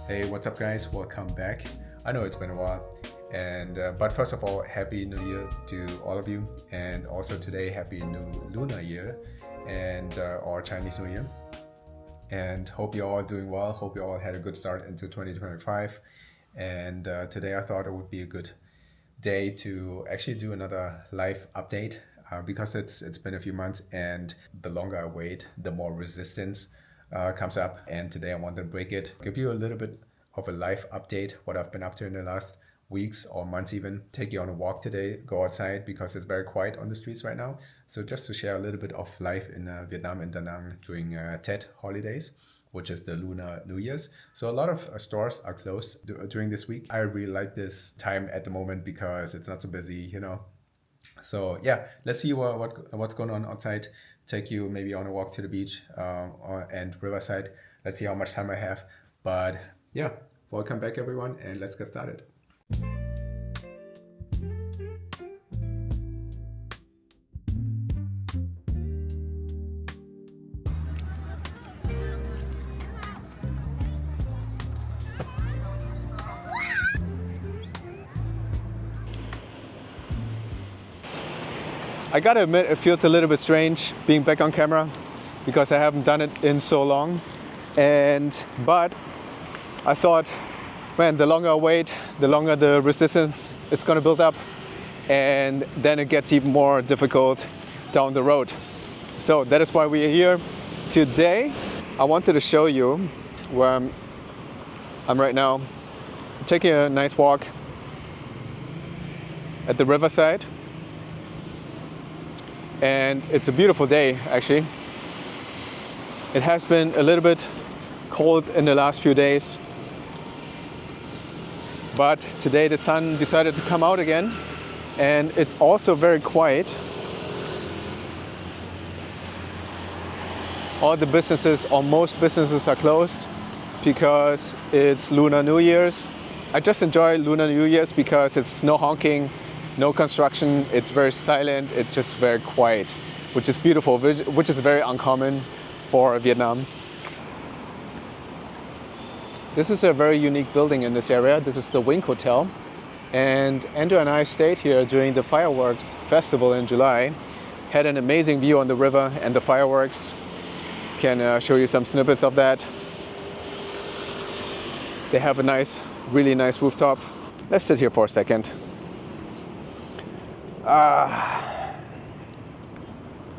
Hey, what's up guys? Welcome back. I know it's been a while, and but first of all, Happy New Year to all of you, and also today Happy New Lunar Year and or Chinese New Year. And hope you're all doing well. Hope you all had a good start into 2025. And today I thought it would be a good day to actually do another live update because it's been a few months, and the longer I wait, the more resistance comes up. And today I want to break it, give you a little bit of a live update, what I've been up to in the last weeks or months even. Take you on a walk today, go outside because it's very quiet on the streets right now. So just to share a little bit of life in Vietnam and Da Nang during Tet holidays, which is the Lunar New Year's. So a lot of stores are closed during this week. I really like this time at the moment because it's not so busy, you know. So yeah, let's see what's going on outside. Take you maybe on a walk to the beach and riverside. Let's see how much time I have. But yeah, welcome back everyone, and let's get started. I gotta admit, it feels a little bit strange being back on camera because I haven't done it in so long. But I thought, man, the longer I wait, the longer the resistance is gonna build up, and then it gets even more difficult down the road. So that is why we are here today. I wanted to show you where I'm right now. I'm taking a nice walk at the riverside. And it's a beautiful day, actually. It has been a little bit cold in the last few days, but today the sun decided to come out again, and it's also very quiet. All the businesses, or most businesses, are closed because it's Lunar New Year's. I just enjoy Lunar New Year's because it's no honking, no construction, it's very silent, it's just very quiet, which is beautiful, which is very uncommon for Vietnam. This is a very unique building in this area. This is the Wing Hotel. And Andrew and I stayed here during the fireworks festival in July. Had an amazing view on the river and the fireworks. Can show you some snippets of that. They have a really nice rooftop. Let's sit here for a second.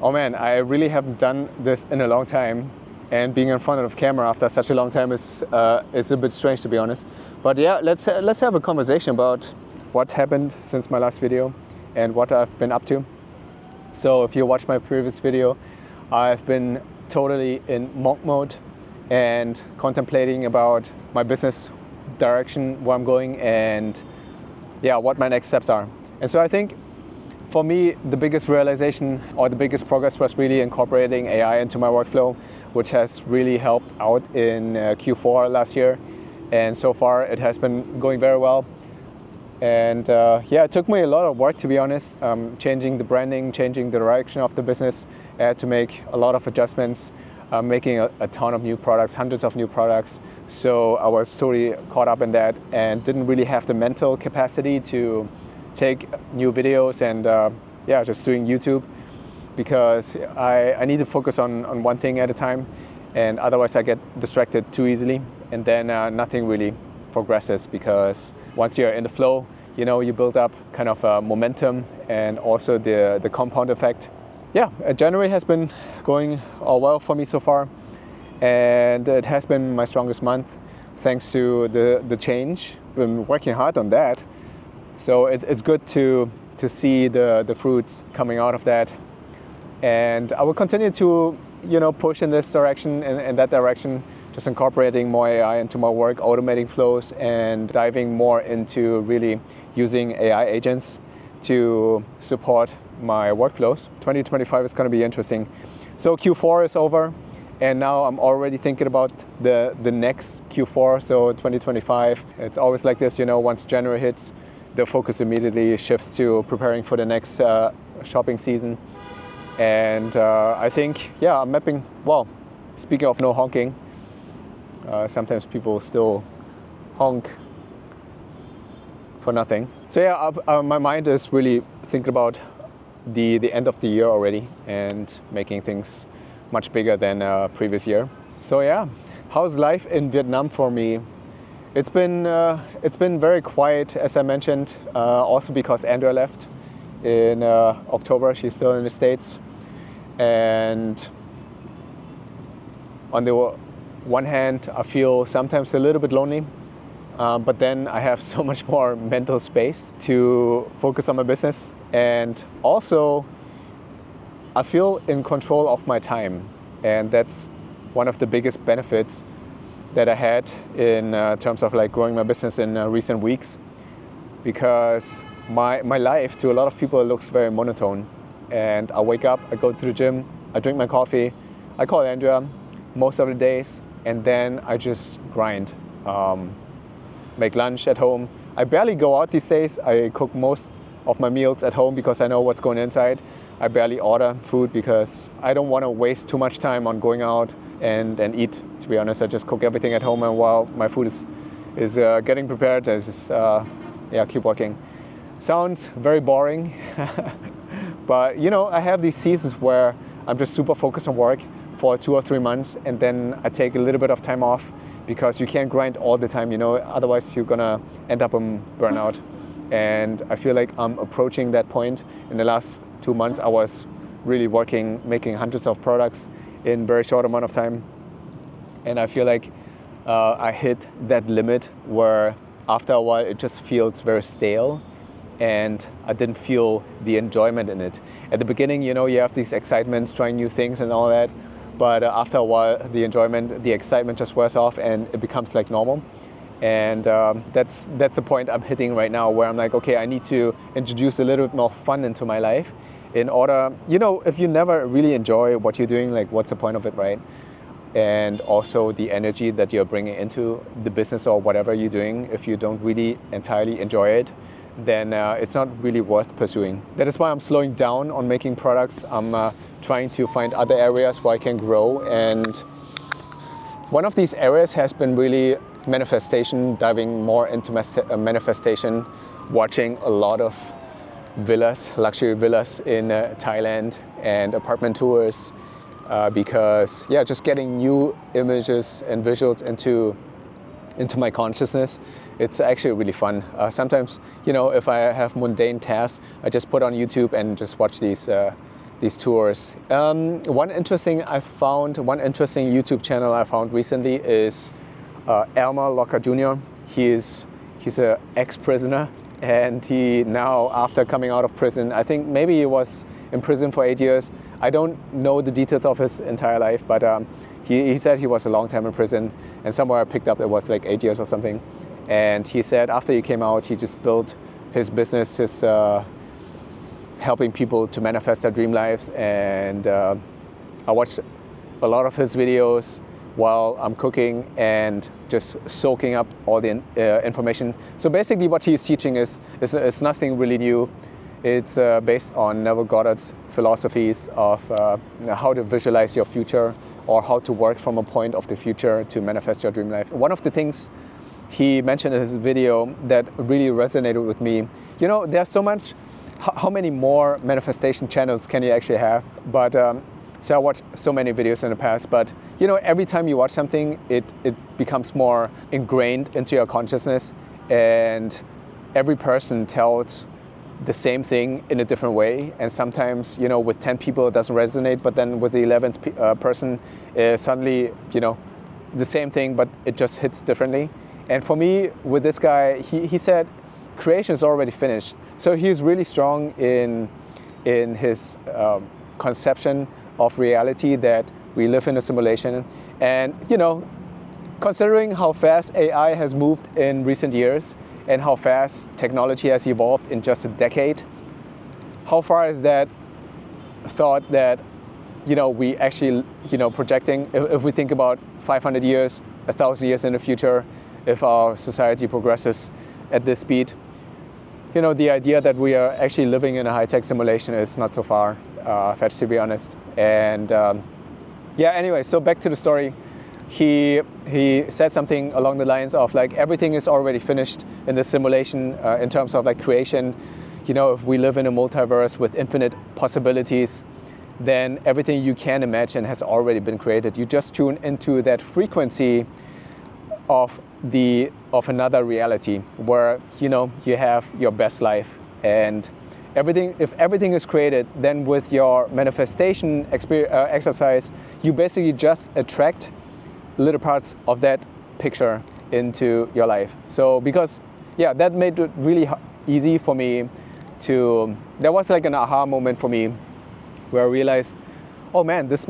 Oh man, I really haven't done this in a long time, and being in front of the camera after such a long time is a bit strange, to be honest. But yeah, let's have a conversation about what happened since my last video and what I've been up to. So if you watched my previous video, I've been totally in monk mode and contemplating about my business direction, where I'm going, and yeah, what my next steps are. And so I think for me, the biggest realization or the biggest progress was really incorporating AI into my workflow, which has really helped out in Q4 last year. And so far, it has been going very well. And yeah, it took me a lot of work, to be honest, changing the branding, changing the direction of the business. I had to make a lot of adjustments, making a ton of new products, hundreds of new products. So I was totally caught up in that and didn't really have the mental capacity to take new videos and yeah, just doing YouTube, because I need to focus on one thing at a time, and otherwise I get distracted too easily, and then nothing really progresses, because once you're in the flow, you know, you build up kind of momentum and also the compound effect. Yeah, January has been going all well for me so far, and it has been my strongest month thanks to the change. Been working hard on that. So it's good to see the fruits coming out of that, and I will continue to, you know, push in this direction, in that direction, just incorporating more AI into my work, automating flows, and diving more into really using AI agents to support my workflows. 2025 is going to be interesting. So Q4 is over, and now I'm already thinking about the next Q4, so 2025. It's always like this, you know, once January hits, the focus immediately shifts to preparing for the next shopping season. And I think, yeah, I'm mapping, well, speaking of no honking, sometimes people still honk for nothing. So yeah, my mind is really thinking about the end of the year already and making things much bigger than previous year. So yeah, how's life in Vietnam for me? It's been very quiet, as I mentioned, also because Andrea left in October. She's still in the States, and on the one hand, I feel sometimes a little bit lonely, but then I have so much more mental space to focus on my business, and also I feel in control of my time, and that's one of the biggest benefits that I had in terms of like growing my business in recent weeks, because my life to a lot of people looks very monotone. And I wake up, I go to the gym, I drink my coffee, I call Andrea most of the days, and then I just grind. Make lunch at home. I barely go out these days. I cook most of my meals at home because I know what's going inside. I barely order food because I don't want to waste too much time on going out and eat. To be honest, I just cook everything at home, and while my food is getting prepared, I just keep working. Sounds very boring, but you know, I have these seasons where I'm just super focused on work for 2 or 3 months, and then I take a little bit of time off, because you can't grind all the time, you know, otherwise you're gonna end up in burnout. And I feel like I'm approaching that point. In the last 2 months, I was really working, making hundreds of products in a very short amount of time. And I feel like I hit that limit where after a while it just feels very stale, and I didn't feel the enjoyment in it. At the beginning, you know, you have these excitements, trying new things and all that, but after a while the enjoyment, the excitement just wears off and it becomes like normal. And that's the point I'm hitting right now, where I'm like, okay, I need to introduce a little bit more fun into my life in order, you know, if you never really enjoy what you're doing, like what's the point of it, right? And also the energy that you're bringing into the business or whatever you're doing, if you don't really entirely enjoy it, then it's not really worth pursuing. That is why I'm slowing down on making products. I'm trying to find other areas where I can grow, and one of these areas has been really manifestation, diving more into manifestation, watching a lot of villas, luxury villas in Thailand, and apartment tours, because yeah, just getting new images and visuals into my consciousness. It's actually really fun. Sometimes, you know, if I have mundane tasks, I just put on YouTube and just watch these tours. One interesting YouTube channel I found recently is Elmer Locker Jr. He's an ex-prisoner, and he now, after coming out of prison, I think maybe he was in prison for 8 years. I don't know the details of his entire life, but he said he was a long time in prison, and somewhere I picked up it was like 8 years or something. And he said after he came out, he just built his business, his helping people to manifest their dream lives. And I watched a lot of his videos while I'm cooking and just soaking up all the information. So basically what he's teaching is nothing really new. It's based on Neville Goddard's philosophies of how to visualize your future, or how to work from a point of the future to manifest your dream life. One of the things he mentioned in his video that really resonated with me, you know, there's so much, how many more manifestation channels can you actually have? But so I watched so many videos in the past, but you know, every time you watch something, it becomes more ingrained into your consciousness, and every person tells the same thing in a different way. And sometimes, you know, with 10 people it doesn't resonate, but then with the 11th person, suddenly, you know, the same thing, but it just hits differently. And for me, with this guy, he said creation is already finished. So he's really strong in his conception of reality, that we live in a simulation. And you know, considering how fast AI has moved in recent years and how fast technology has evolved in just a decade, how far is that thought that, you know, we actually, you know, projecting, if we think about 500 years, 1,000 years in the future, if our society progresses at this speed, you know, the idea that we are actually living in a high-tech simulation is not so far fetched, to be honest. And yeah, anyway, so back to the story. he said something along the lines of like everything is already finished in the simulation in terms of like creation. You know, if we live in a multiverse with infinite possibilities, then everything you can imagine has already been created. You just tune into that frequency of another reality where, you know, you have your best life. And if everything is created, then with your manifestation exercise, you basically just attract little parts of that picture into your life. So because, yeah, that made it really easy for me to, that was like an aha moment for me where I realized, oh man, this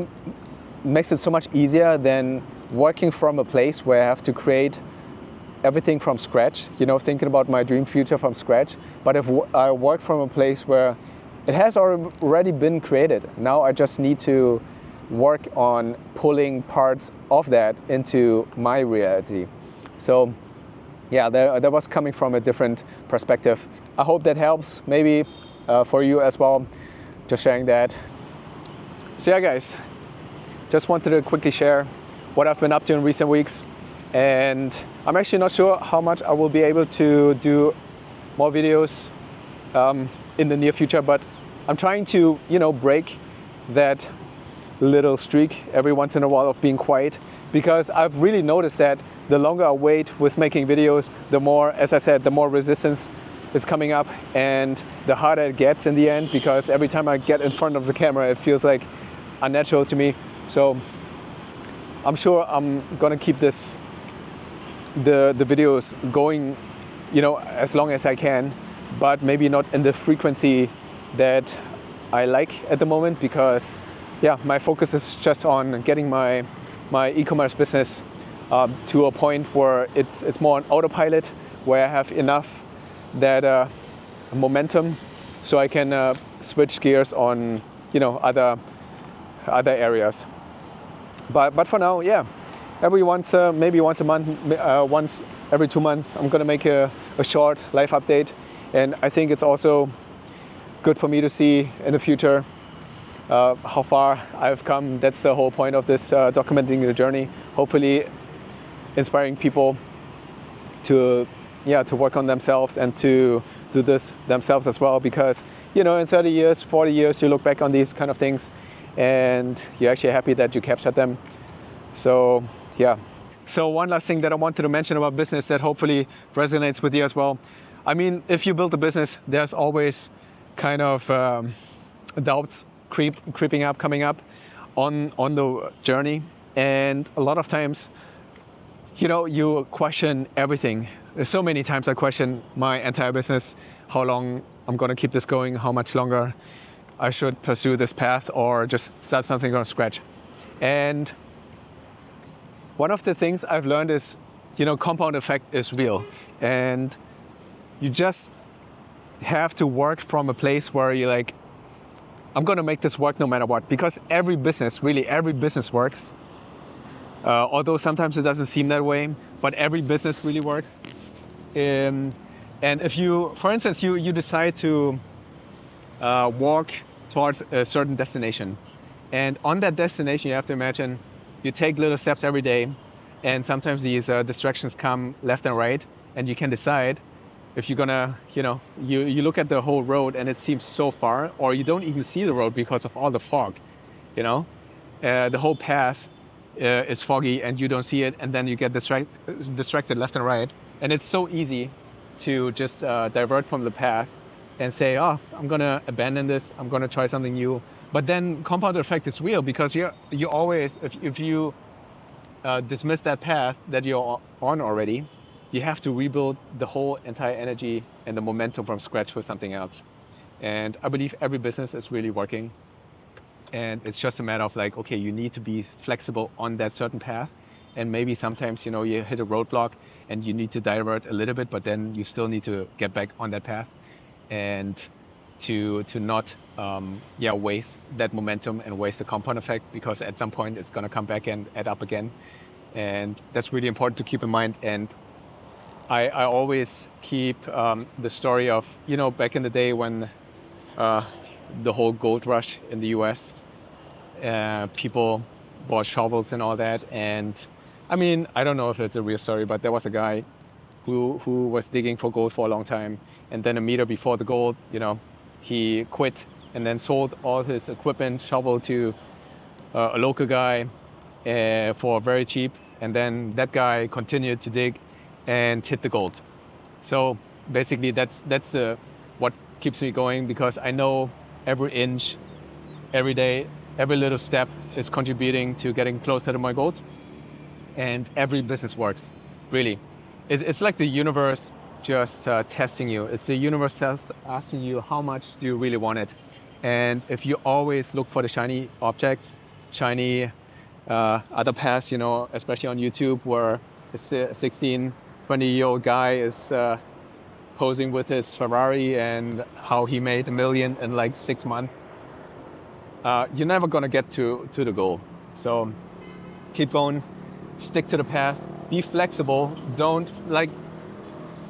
makes it so much easier than working from a place where I have to create everything from scratch, you know, thinking about my dream future from scratch. But if I work from a place where it has already been created, now I just need to work on pulling parts of that into my reality. So yeah, that was coming from a different perspective. I hope that helps, maybe for you as well, just sharing that. So yeah guys, just wanted to quickly share what I've been up to in recent weeks. And I'm actually not sure how much I will be able to do more videos in the near future, but I'm trying to, you know, break that little streak every once in a while of being quiet, because I've really noticed that the longer I wait with making videos, the more, as I said, the more resistance is coming up and the harder it gets in the end, because every time I get in front of the camera, it feels like unnatural to me. So I'm sure I'm gonna keep the videos going, you know, as long as I can, but maybe not in the frequency that I like at the moment, because yeah, my focus is just on getting my e-commerce business to a point where it's more on autopilot, where I have enough that momentum so I can switch gears on, you know, other areas. But for now, yeah, maybe once a month, once every 2 months, I'm gonna make a short life update. And I think it's also good for me to see in the future how far I've come. That's the whole point of this documenting the journey. Hopefully inspiring people to work on themselves and to do this themselves as well. Because, you know, in 30 years, 40 years, you look back on these kind of things and you're actually happy that you captured them. So yeah. So one last thing that I wanted to mention about business that hopefully resonates with you as well. I mean, if you build a business, there's always kind of doubts coming up on the journey. And a lot of times, you know, you question everything. There's so many times I question my entire business, how long I'm gonna keep this going, how much longer I should pursue this path or just start something from scratch. And one of the things I've learned is, you know, compound effect is real. And you just have to work from a place where you're like, I'm gonna make this work no matter what. Because every business works. Although sometimes it doesn't seem that way, but every business really works. And if you, for instance, you decide to walk towards a certain destination. And on that destination, you have to imagine you take little steps every day. And sometimes these distractions come left and right. And you can decide if you're gonna, you know, you look at the whole road and it seems so far, or you don't even see the road because of all the fog, you know? The whole path is foggy and you don't see it, and then you get distracted left and right. And it's so easy to just divert from the path and say, oh, I'm gonna abandon this, I'm gonna try something new. But then compound effect is real, because you always, if you dismiss that path that you're on already, you have to rebuild the whole entire energy and the momentum from scratch with something else. And I believe every business is really working. And it's just a matter of like, okay, you need to be flexible on that certain path. And maybe sometimes, you know, you hit a roadblock and you need to divert a little bit, but then you still need to get back on that path and to not waste that momentum and waste the compound effect, because at some point it's going to come back and add up again. And that's really important to keep in mind. And I always keep the story of, you know, back in the day when the whole gold rush in the US, people bought shovels and all that, and I mean, I don't know if it's a real story, but there was a guy who was digging for gold for a long time, and then a meter before the gold, he quit and then sold all his equipment, shovel to a local guy for very cheap, and then that guy continued to dig and hit the gold. So basically, that's what keeps me going, because I know every inch, every day, every little step is contributing to getting closer to my goals, and every business works. Really, it's like the universe just testing you. It's the universe asking you how much do you really want it, and if you always look for the shiny objects, shiny other paths, especially on YouTube, where a 16, 20-year-old guy is posing with his Ferrari and how he made $1 million in like 6 months, you're never gonna get to the goal. So keep going, stick to the path, be flexible. Don't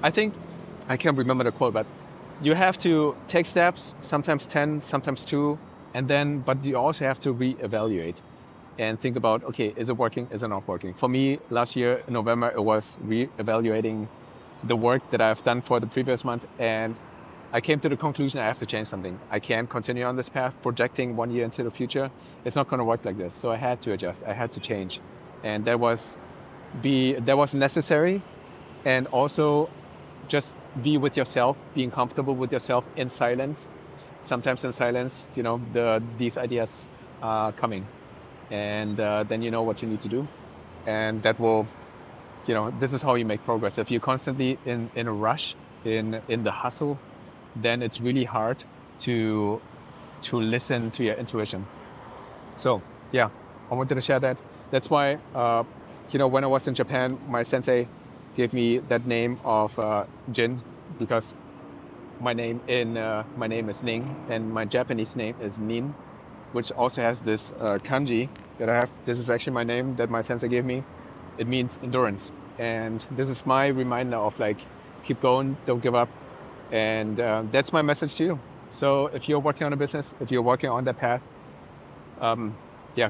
I think, I can't remember the quote, but you have to take steps, sometimes 10, sometimes 2, but you also have to reevaluate and think about, okay, is it working, is it not working? For me, last year in November, it was reevaluating the work that I've done for the previous months, and I came to the conclusion I have to change something. I can't continue on this path, projecting 1 year into the future. It's not going to work like this. So I had to adjust. I had to change, and that was necessary. And also, just be with yourself, being comfortable with yourself in silence. Sometimes in silence, these ideas are coming, and then you know what you need to do, and that will, this is how you make progress. If you're constantly in a rush, in the hustle, then it's really hard to listen to your intuition. So yeah, I wanted to share that. That's why, when I was in Japan, my sensei gave me that name of Jin, because my name is Ning, and my Japanese name is Nin, which also has this kanji that I have. This is actually my name that my sensei gave me. It means endurance, and this is my reminder of keep going, don't give up, and that's my message to you. So if you're working on a business, if you're working on that path,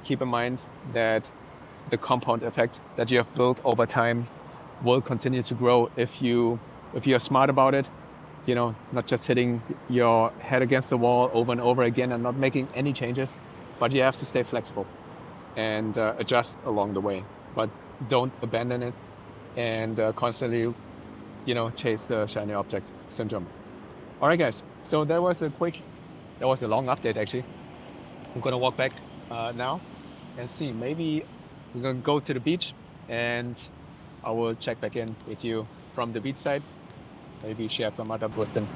keep in mind that the compound effect that you have built over time will continue to grow if you're smart about it. Not just hitting your head against the wall over and over again and not making any changes, but you have to stay flexible and adjust along the way. But don't abandon it, and constantly, chase the shiny object syndrome. All right, guys. So that was a long update, actually. I'm gonna walk back now and see. Maybe we're gonna go to the beach, and I will check back in with you from the beach side. Maybe share some other wisdom.